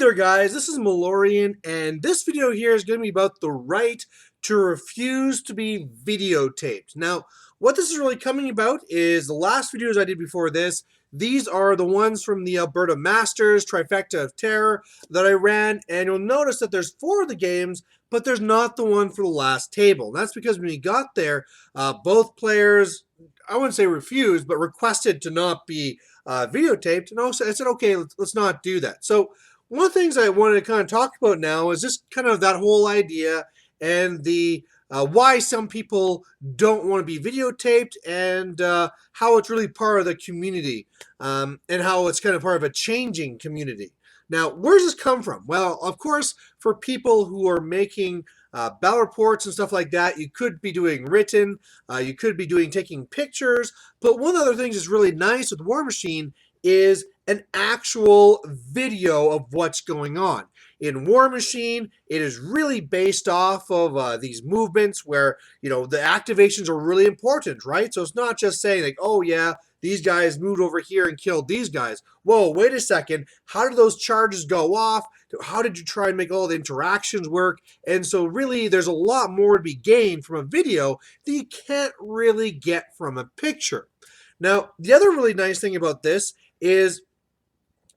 there guys, this is Malorian, and this video here is going to be about the right to refuse to be videotaped. Now, what this is really coming about is the last videos I did before this. These are the ones from the Alberta Masters Trifecta of Terror that I ran, and you'll notice that there's 4 of the games, but there's not the one for the last table. And that's because when we got there, both players, I wouldn't say refused, but requested to not be videotaped, and also I said, okay, let's not do that. So one of the things I wanted to kind of talk about now is just kind of that whole idea and the why some people don't want to be videotaped, and how it's really part of the community, and how it's kind of part of a changing community. Now, where does this come from? Well, of course, for people who are making battle reports and stuff like that, you could be doing written, you could be doing taking pictures, but one of the other things that's really nice with War Machine is an actual video of what's going on. In War Machine, it is really based off of these movements where, you know, the activations are really important, right? So it's not just saying like, oh yeah, these guys moved over here and killed these guys. Whoa, wait a second. How did those charges go off? How did you try and make all the interactions work? And so really, there's a lot more to be gained from a video that you can't really get from a picture. Now, the other really nice thing about this is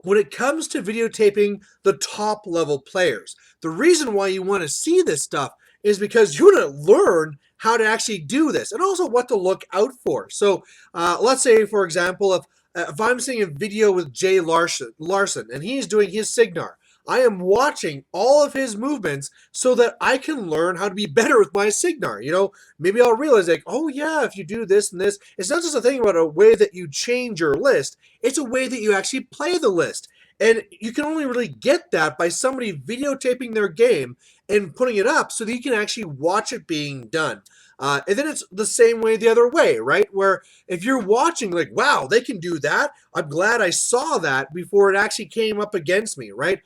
when it comes to videotaping the top level players, the reason why you want to see this stuff is because you want to learn how to actually do this and also what to look out for. So let's say, for example, if I'm seeing a video with Jay Larson and he's doing his Signar, I am watching all of his movements so that I can learn how to be better with my Signar. You know, maybe I'll realize like, oh yeah, if you do this and this, it's not just a thing about a way that you change your list, it's a way that you actually play the list. And you can only really get that by somebody videotaping their game and putting it up so that you can actually watch it being done. And then it's the same way the other way, right? Where if you're watching like, wow, they can do that. I'm glad I saw that before it actually came up against me, right?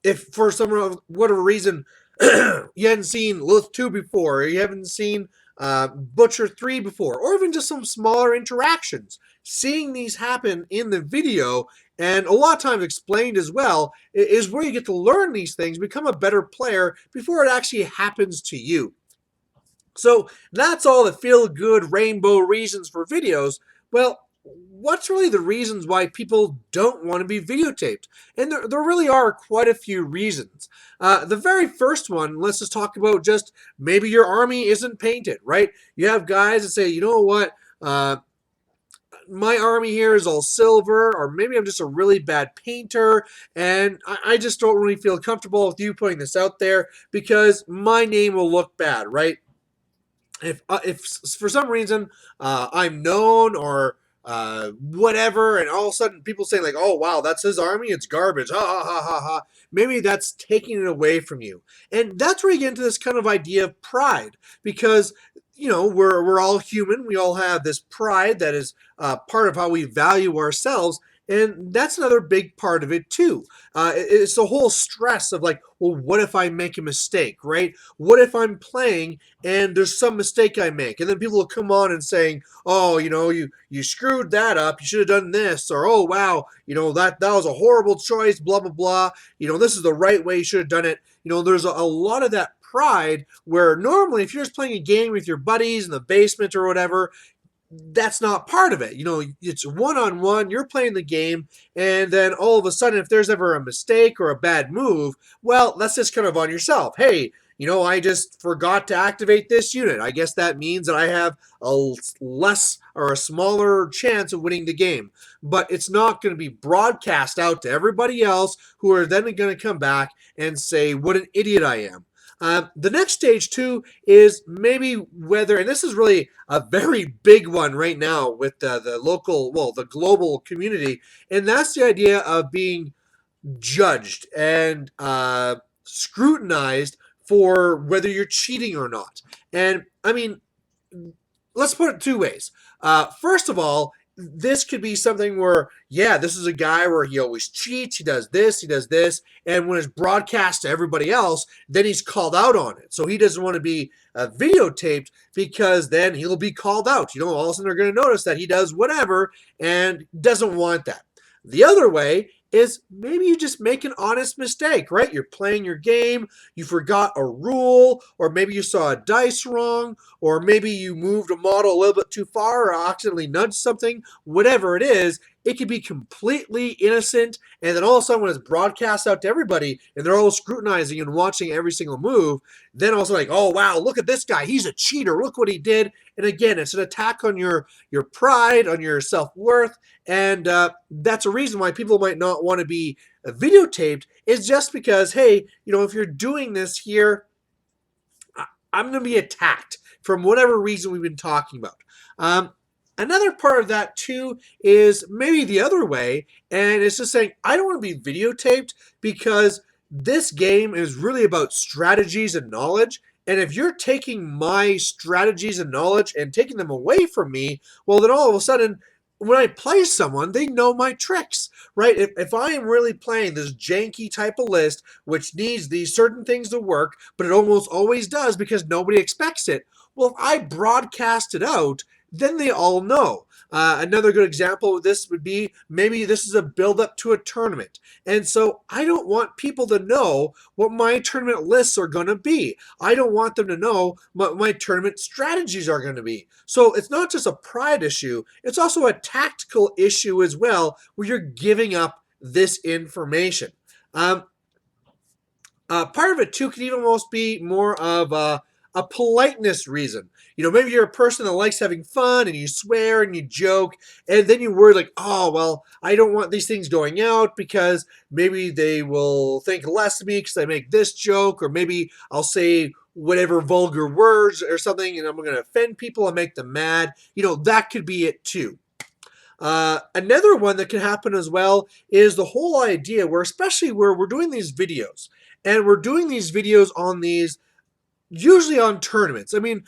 If for some whatever reason you hadn't seen Lilith 2 before, or you haven't seen Butcher 3 before, or even just some smaller interactions, seeing these happen in the video, and a lot of times explained as well, is where you get to learn these things, become a better player before it actually happens to you. So that's all the feel-good rainbow reasons for videos. Well, what's really the reasons why people don't want to be videotaped? And there really are quite a few reasons. The very first one, let's just talk about just maybe your army isn't painted, right? You have guys that say, you know what, my army here is all silver, or maybe I'm just a really bad painter, and I just don't really feel comfortable with you putting this out there because my name will look bad, right? If for some reason I'm known or whatever, and all of a sudden people say like, oh wow, that's his army, it's garbage, ha ha ha ha ha, maybe that's taking it away from you. And that's where you get into this kind of idea of pride, because you know, we're all human, we all have this pride that is part of how we value ourselves. And that's another big part of it too. It's the whole stress of like, well, what if I make a mistake, right? What if I'm playing and there's some mistake I make? And then people will come on and saying, oh, you know, you screwed that up. You should have done this. Or, oh, wow, you know, that was a horrible choice, blah, blah, blah. You know, this is the right way. You should have done it. You know, there's a lot of that pride where normally if you're just playing a game with your buddies in the basement or whatever, that's not part of it. You know, it's one-on-one, you're playing the game, and then all of a sudden, if there's ever a mistake or a bad move, well, that's just kind of on yourself. Hey, you know, I just forgot to activate this unit. I guess that means that I have a less or a smaller chance of winning the game. But it's not going to be broadcast out to everybody else who are then going to come back and say, what an idiot I am. The next stage too is maybe whether, and this is really a very big one right now with the local, well, the global community, and that's the idea of being judged and scrutinized for whether you're cheating or not. And I mean, let's put it 2 ways. First of all, this could be something where, yeah, this is a guy where he always cheats, he does this, and when it's broadcast to everybody else, then he's called out on it. So he doesn't want to be videotaped because then he'll be called out. You know, all of a sudden they're going to notice that he does whatever and doesn't want that. The other way is maybe you just make an honest mistake, right? You're playing your game, you forgot a rule, or maybe you saw a dice wrong, or maybe you moved a model a little bit too far or accidentally nudged something. Whatever it is, it could be completely innocent, and then all of a sudden when it's broadcast out to everybody and they're all scrutinizing and watching every single move, then also like, oh wow, look at this guy, he's a cheater, look what he did. And again, it's an attack on your pride, on your self-worth, and that's a reason why people might not want to be videotaped, is just because, hey, if you're doing this here, I'm going to be attacked from whatever reason we've been talking about. Another part of that too is maybe the other way, and it's just saying, I don't want to be videotaped because this game is really about strategies and knowledge. And if you're taking my strategies and knowledge and taking them away from me, well, then all of a sudden, when I play someone, they know my tricks, right? If I am really playing this janky type of list, which needs these certain things to work, but it almost always does because nobody expects it, well, if I broadcast it out, then they all know. Another good example of this would be maybe this is a build up to a tournament. And so I don't want people to know what my tournament lists are going to be. I don't want them to know what my tournament strategies are going to be. So it's not just a pride issue, it's also a tactical issue as well, where you're giving up this information. Part of it too can even almost be more of a politeness reason. Maybe you're a person that likes having fun and you swear and you joke, and then you worry like, oh, well, I don't want these things going out because maybe they will think less of me because I make this joke, or maybe I'll say whatever vulgar words or something and I'm going to offend people and make them mad. That could be it too. Another one that can happen as well is the whole idea where, especially where we're doing these videos, and we're doing these videos on these usually on tournaments. I mean,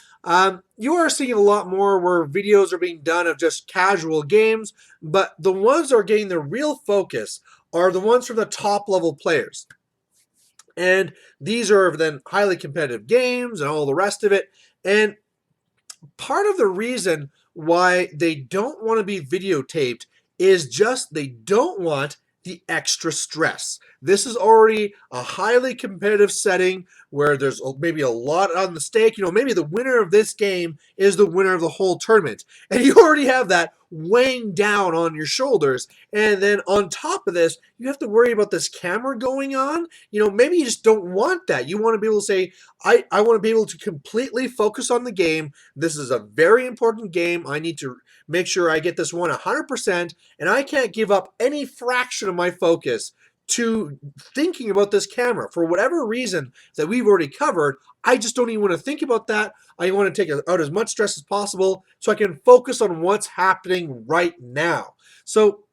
you are seeing a lot more where videos are being done of just casual games, but the ones that are getting the real focus are the ones from the top level players. And these are then highly competitive games and all the rest of it. And part of the reason why they don't want to be videotaped is just they don't want the extra stress. This is already a highly competitive setting where there's maybe a lot on the stake. Maybe the winner of this game is the winner of the whole tournament. And you already have that weighing down on your shoulders. And then on top of this, you have to worry about this camera going on. Maybe you just don't want that. You want to be able to say, I want to be able to completely focus on the game. This is a very important game. I need to make sure I get this one 100%, and I can't give up any fraction of my focus to thinking about this camera. For whatever reason that we've already covered, I just don't even want to think about that. I want to take out as much stress as possible so I can focus on what's happening right now. So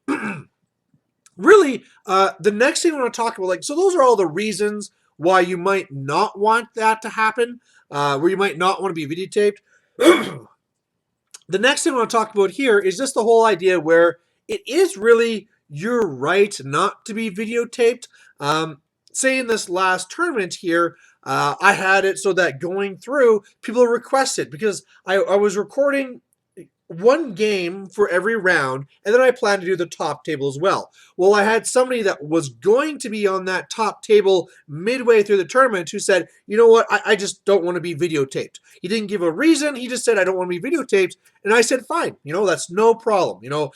really, the next thing I want to talk about, so those are all the reasons why you might not want that to happen, where you might not want to be videotaped. The next thing I want to talk about here is just the whole idea where it is really your right not to be videotaped. Say in this last tournament here, I had it so that going through, people request it because I was recording one game for every round, and then I planned to do the top table as well. Well, I had somebody that was going to be on that top table midway through the tournament who said, you know what, I just don't want to be videotaped. He didn't give a reason. He just said, I don't want to be videotaped. And I said, fine, that's no problem.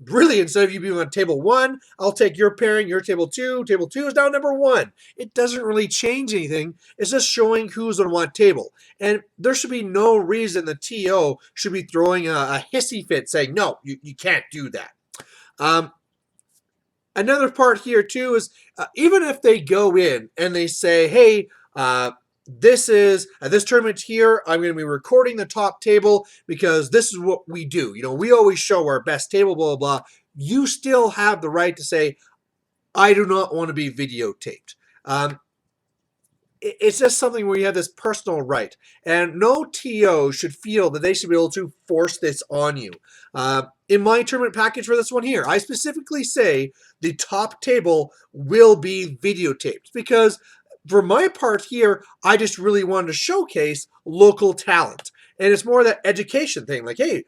Really, instead of you being on table 1, I'll take your pairing, your table 2. Table 2 is now number 1. It doesn't really change anything. It's just showing who's on what table. And there should be no reason the TO should be throwing a hissy fit saying, no, you can't do that. Another part here too is even if they go in and they say, hey, this is this tournament here, I'm going to be recording the top table because this is what we do. We always show our best table, blah, blah, blah. You still have the right to say, I do not want to be videotaped. It's just something where you have this personal right, and no TO should feel that they should be able to force this on you. In my tournament package for this one here, I specifically say the top table will be videotaped because for my part here, I just really wanted to showcase local talent. And it's more that education thing. Like, hey,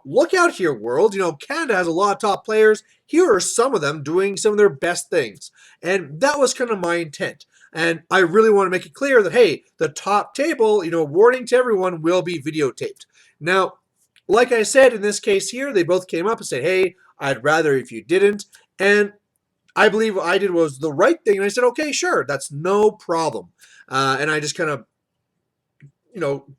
look out here, world. Canada has a lot of top players. Here are some of them doing some of their best things. And that was kind of my intent. And I really want to make it clear that, hey, the top table, warning to everyone, will be videotaped. Now, like I said, in this case here, they both came up and said, hey, I'd rather if you didn't. And I believe what I did was the right thing. And I said, okay, sure, that's no problem. And I just kind of,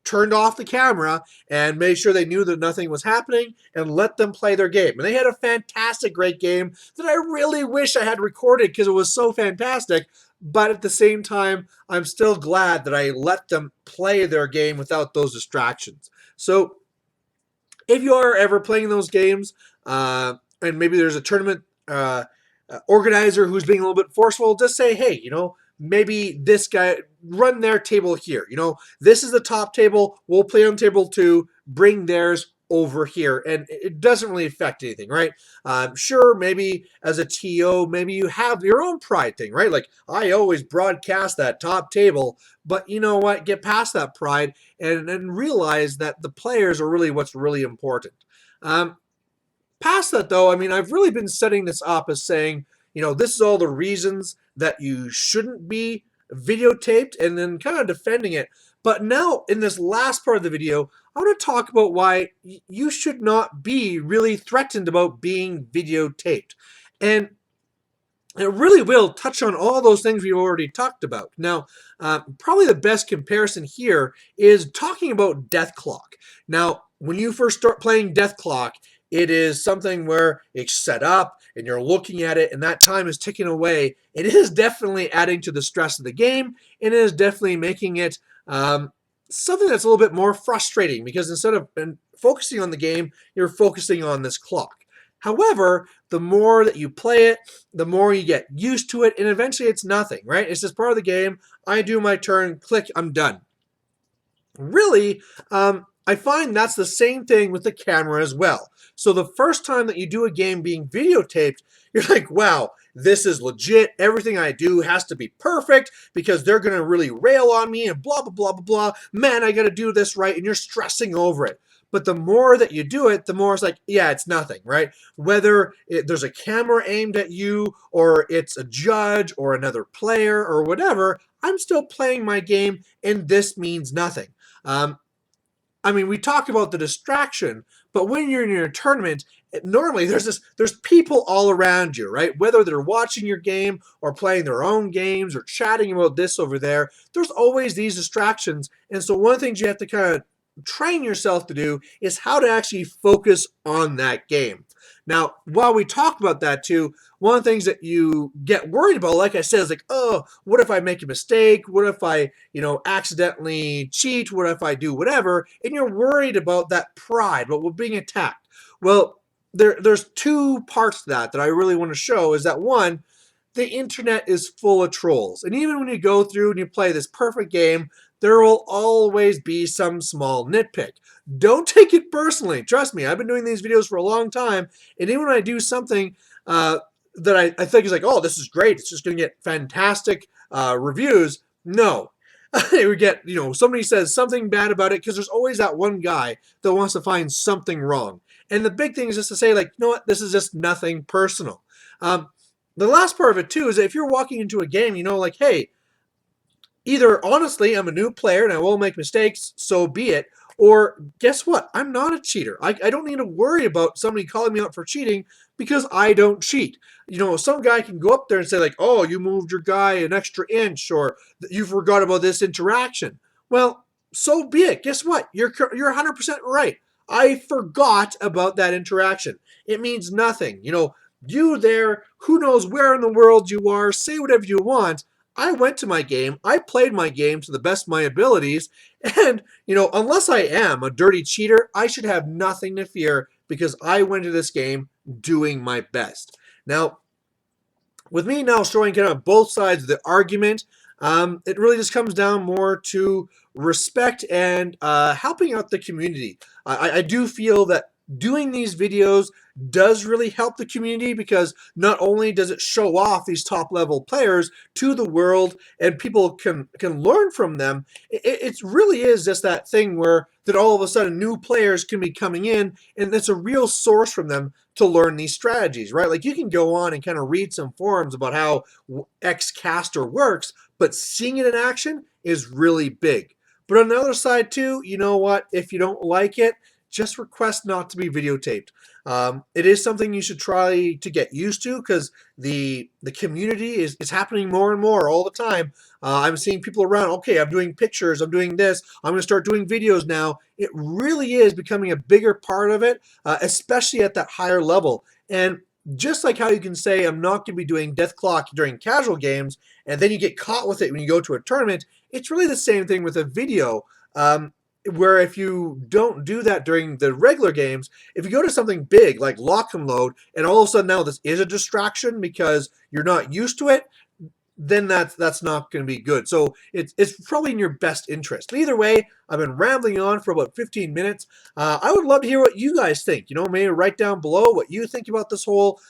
turned off the camera and made sure they knew that nothing was happening and let them play their game. And they had a fantastic, great game that I really wish I had recorded because it was so fantastic. But at the same time, I'm still glad that I let them play their game without those distractions. So if you are ever playing those games, and maybe there's a tournament organizer who's being a little bit forceful, just say, hey, maybe this guy, run their table here. This is the top table. We'll play on table 2. Bring theirs over here. And it doesn't really affect anything, right? Sure, maybe as a TO, maybe you have your own pride thing, right? Like, I always broadcast that top table, but you know what? Get past that pride and realize that the players are really what's really important. Past that, though, I mean, I've really been setting this up as saying, this is all the reasons that you shouldn't be videotaped and then kind of defending it. But now, in this last part of the video, I want to talk about why you should not be really threatened about being videotaped. And it really will touch on all those things we've already talked about. Now, probably the best comparison here is talking about Death Clock. Now, when you first start playing Death Clock, it is something where it's set up and you're looking at it and that time is ticking away. It is definitely adding to the stress of the game, and it is definitely making it something that's a little bit more frustrating because instead of focusing on the game, you're focusing on this clock. However, the more that you play it, the more you get used to it, and eventually it's nothing, right? It's just part of the game. I do my turn, click, I'm done. Really, I find that's the same thing with the camera as well. So the first time that you do a game being videotaped, you're like, wow, this is legit. Everything I do has to be perfect because they're going to really rail on me and blah, blah, blah, blah, blah. Man, I got to do this right. And you're stressing over it. But the more that you do it, the more it's like, yeah, it's nothing, right? Whether there's a camera aimed at you or it's a judge or another player or whatever, I'm still playing my game and this means nothing. I mean, we talked about the distraction, but when you're in your tournament, normally there's people all around you, right? Whether they're watching your game or playing their own games or chatting about this over there, there's always these distractions. And so one of the things you have to kind of train yourself to do is how to actually focus on that game. Now, while we talked about that too, one of the things that you get worried about, like I said, is like, oh, what if I make a mistake? What if I, accidentally cheat? What if I do whatever? And you're worried about that pride, about being attacked. Well, there's 2 parts to that I really want to show is that one, the internet is full of trolls. And even when you go through and you play this perfect game, there will always be some small nitpick. Don't take it personally. Trust me, I've been doing these videos for a long time, and even when I do something that I think is like, oh, this is great, it's just going to get fantastic reviews, no. We get, somebody says something bad about it because there's always that one guy that wants to find something wrong. And the big thing is just to say, like, you know what, this is just nothing personal. The last part of it, too, is that if you're walking into a game, like, hey, either honestly, I'm a new player and I will make mistakes, so be it, or guess what? I'm not a cheater. I don't need to worry about somebody calling me out for cheating because I don't cheat. Some guy can go up there and say like, oh, you moved your guy an extra inch or you forgot about this interaction. Well, so be it. Guess what? You're 100% right. I forgot about that interaction. It means nothing. You there, who knows where in the world you are, say whatever you want. I went to my game, I played my game to the best of my abilities, and, unless I am a dirty cheater, I should have nothing to fear because I went to this game doing my best. Now, with me now showing kind of both sides of the argument, it really just comes down more to respect and helping out the community. I do feel that doing these videos does really help the community, because not only does it show off these top level players to the world and people can learn from them, it really is just that thing where that all of a sudden new players can be coming in, and it's a real source from them to learn these strategies, right? Like, you can go on and kind of read some forums about how X caster works, but seeing it in action is really big. But on the other side too, you know what? If you don't like it, just request not to be videotaped. It is something you should try to get used to, because the community is happening more and more all the time. I'm seeing people around, okay, I'm doing pictures, I'm doing this, I'm going to start doing videos now. It really is becoming a bigger part of it, especially at that higher level. And just like how you can say, I'm not going to be doing Death Clock during casual games, and then you get caught with it when you go to a tournament, it's really the same thing with a video. Where if you don't do that during the regular games, if you go to something big like lock and load, and all of a sudden now this is a distraction because you're not used to it, then that's not going to be good. So it's probably in your best interest. But either way, I've been rambling on for about 15 minutes. I would love to hear what you guys think. Maybe write down below what you think about this whole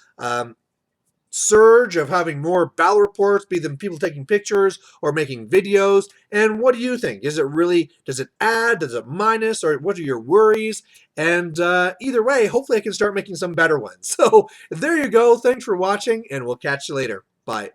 surge of having more battle reports, be them people taking pictures or making videos. And what do you think? Does it add, does it minus, or what are your worries? And either way, hopefully I can start making some better ones. So there you go. Thanks for watching, and we'll catch you later. Bye.